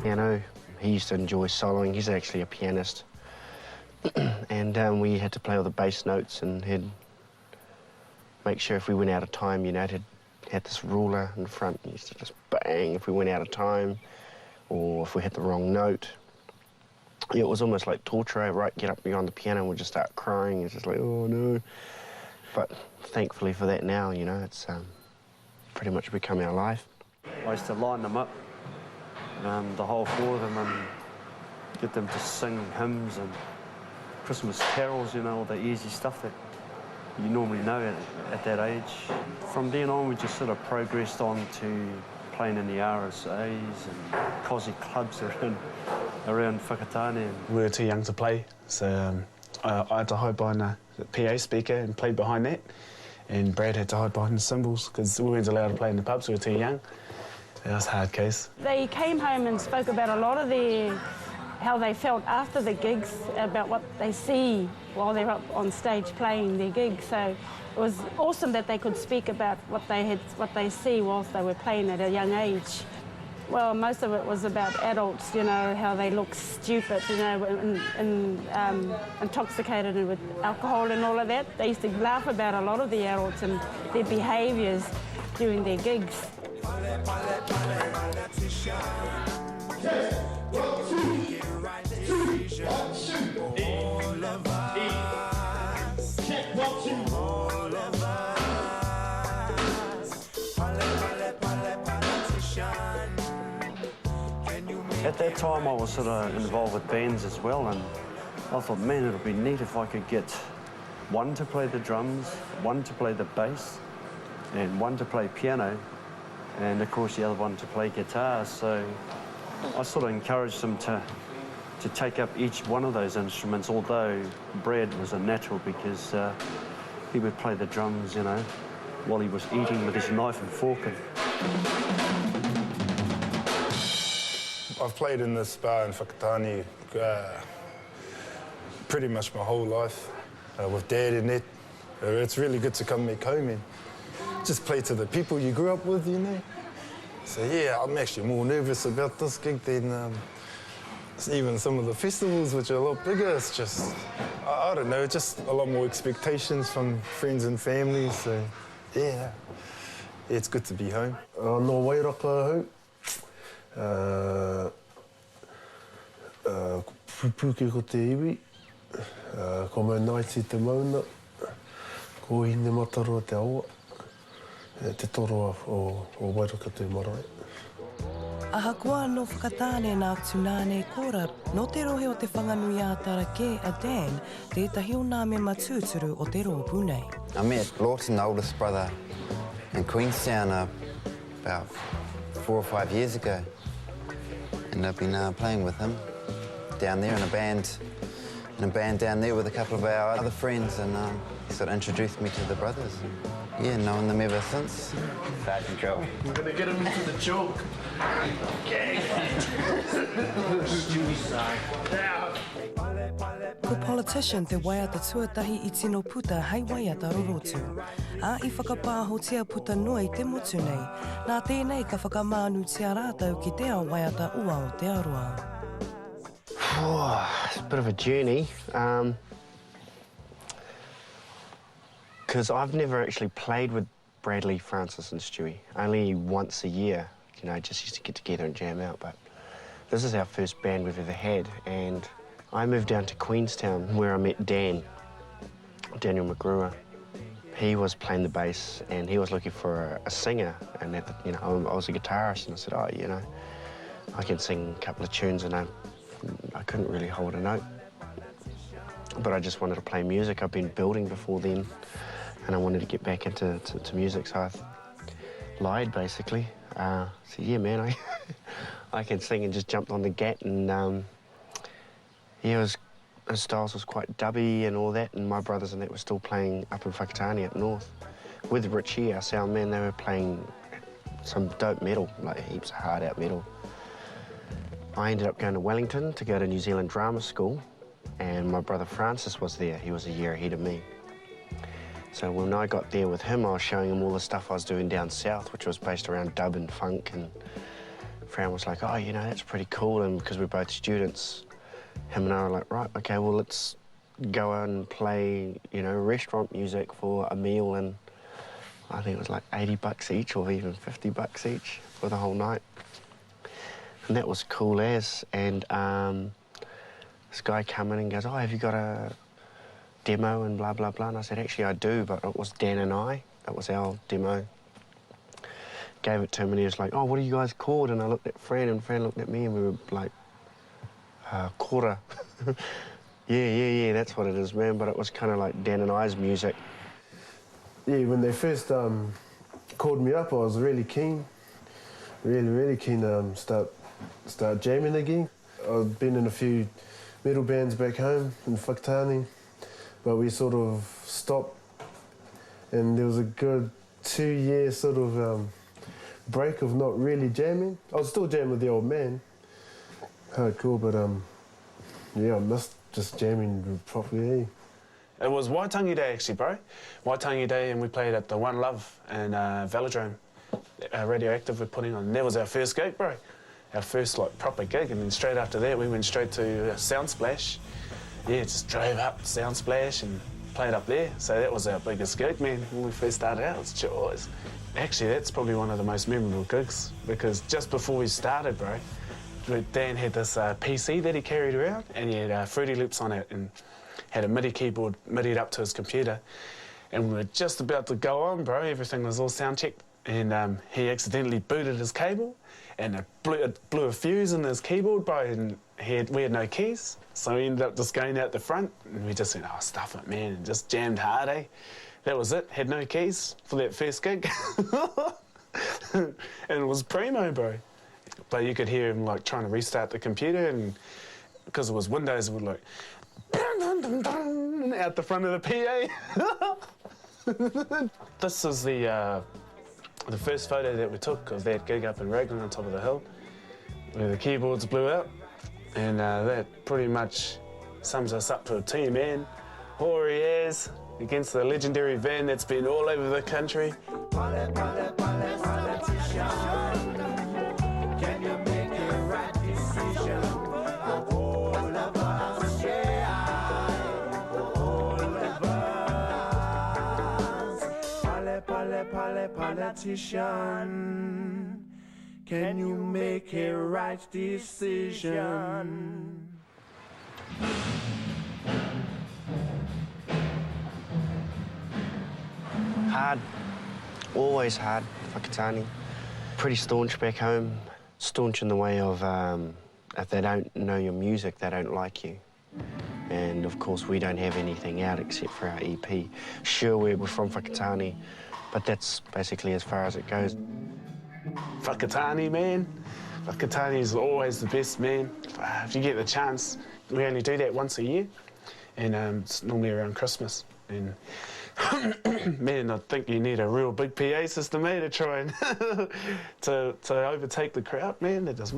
piano. He used to enjoy soloing. He's actually a pianist. And we had to play all the bass notes, and he'd make sure if we went out of time, you know, he'd had this ruler in front. He used to just bang if we went out of time, or if we hit the wrong note. It was almost like torture, right? Get up behind the piano and we'd just start crying. It's just like, oh no. But thankfully for that now, you know, it's pretty much become our life. I used to line them up, the whole four of them, and get them to sing hymns and Christmas carols, you know, all the easy stuff that you normally know at that age. From then on, we just sort of progressed on to playing in the RSAs and cosy clubs around Whakatāne. We were too young to play, so I had to hide behind the PA speaker and play behind that, and Brad had to hide behind the cymbals because we weren't allowed to play in the pubs, we were too young. That was a hard case. They came home and spoke about a lot of how they felt after the gigs, about what they see while they're up on stage playing their gigs. So it was awesome that they could speak about what they see whilst they were playing at a young age. Well, most of it was about adults, you know, how they look stupid, you know, and intoxicated with alcohol and all of that. They used to laugh about a lot of the adults and their behaviours during their gigs. At that time, I was sort of involved with bands as well, and I thought, man, it would be neat if I could get one to play the drums, one to play the bass, and one to play piano, and of course the other one to play guitar. So I sort of encouraged them to take up each one of those instruments, although Brad was a natural because he would play the drums, you know, while he was eating with his knife and fork. I've played in this bar in Whakatāne pretty much my whole life, with Dad and it. It's really good to come back home and just play to the people you grew up with, you know. So yeah, I'm actually more nervous about this gig than even some of the festivals, which are a lot bigger. It's just, I don't know, just a lot more expectations from friends and family. So yeah, it's good to be home. No wairaka pupuke ko te iwi, ko mau naiti te mauna, ko hine mataroa te aua, te toroa o wairaka te marae. Ahakoa no Whakatāne nā tunane Kora, no te rohe o te whanganui ātara Kora a Dan, tētahi o nā mema tūturu o te roa Brunei. I met Laughton, the oldest brother, in Queenstown about 4 or 5 years ago. And I've been playing with him down there in a band down there with a couple of our other friends, and he sort of introduced me to the brothers. And, yeah, known them ever since. Sergeant Joe. We're gonna get him into the joke. Okay. Ko politician te waiata tuatahi I tino puta hei waiata rorotu. A I whakapāhotia puta noa I te motu nei, nā tēnei ka whakamānu tia rātau ki te ao waiata ua o te aroa. It's a bit of a journey, because I've never actually played with Bradley, Francis and Stewie. Only once a year, you know, just used to get together and jam out, but this is our first band we've ever had, and I moved down to Queenstown where I met Daniel McGruer. He was playing the bass and he was looking for a singer, and you know, I was a guitarist, and I said, oh, you know, I can sing a couple of tunes, and I couldn't really hold a note. But I just wanted to play music. I've been building before then, and I wanted to get back into music, so I lied, basically. So yeah, man, I can sing, and just jumped on the gat, and yeah, his styles was quite dubby and all that, and my brothers and that were still playing up in Whakatāne up north. With Richie, our sound man, they were playing some dope metal, like heaps of hard out metal. I ended up going to Wellington to go to New Zealand Drama School, and my brother Francis was there. He was a year ahead of me. So when I got there with him, I was showing him all the stuff I was doing down south, which was based around dub and funk and Fran was like, oh, you know, that's pretty cool, and because we're both students, him and I were like, right, okay, well, let's go out and play, you know, restaurant music for a meal, and I think it was like $80 each or even $50 each for the whole night. And that was cool as. And this guy came in and goes, oh, have you got a demo and blah, blah, blah. And I said, actually, I do, but it was Dan and I. That was our demo. Gave it to him and he was like, oh, what are you guys called? And I looked at Fran and Fran looked at me and we were like, Kora. Yeah, that's what it is, man. But it was kind of like Dan and I's music. Yeah, when they first called me up, I was really keen. Really keen to start jamming again. I'd been in a few metal bands back home in Whakatāne, but we sort of stopped, and there was a good 2-year sort of break of not really jamming. I was still jamming with the old man, hardcore, but yeah, I missed just jamming properly. It was Waitangi Day actually, bro. Waitangi Day, and we played at the One Love and Velodrome. Radioactive were putting on. And that was our first gig, bro. Our first like proper gig, and then straight after that we went straight to Soundsplash. Yeah, just drove up Soundsplash and played up there. So that was our biggest gig, man. When we first started out, it was chores. Actually, that's probably one of the most memorable gigs, because just before we started, bro, Dan had this PC that he carried around, and he had Fruity Loops on it, and had a MIDI keyboard MIDI'd up to his computer. And we were just about to go on, bro. Everything was all sound checked. And he accidentally booted his cable, and it blew a fuse in his keyboard, bro, and we had no keys. So we ended up just going out the front, and we just went, oh, stuff it, man, and just jammed hard, eh? That was it. Had no keys for that first gig. And it was primo, bro. But you could hear him, like, trying to restart the computer, and because it was Windows, it would, like, out the front of the PA. This is the first photo that we took of that gig up in Raglan on top of the hill, where the keyboards blew out, and that pretty much sums us up to a T, man. Warriors against the legendary band that's been all over the country. Can you make the right decision? All of us, yeah, all of us. Politician, can you make a right decision? Hard, always hard, Whakatāne. Pretty staunch back home. Staunch in the way of if they don't know your music, they don't like you. And of course, we don't have anything out except for our EP. Sure, we're from Whakatāne, but that's basically as far as it goes. Whakatāne, man. Whakatāne is always the best, man. If you get the chance, we only do that once a year, and it's normally around Christmas. And man, I think you need a real big PA system, eh, to try and to overtake the crowd, man. That just.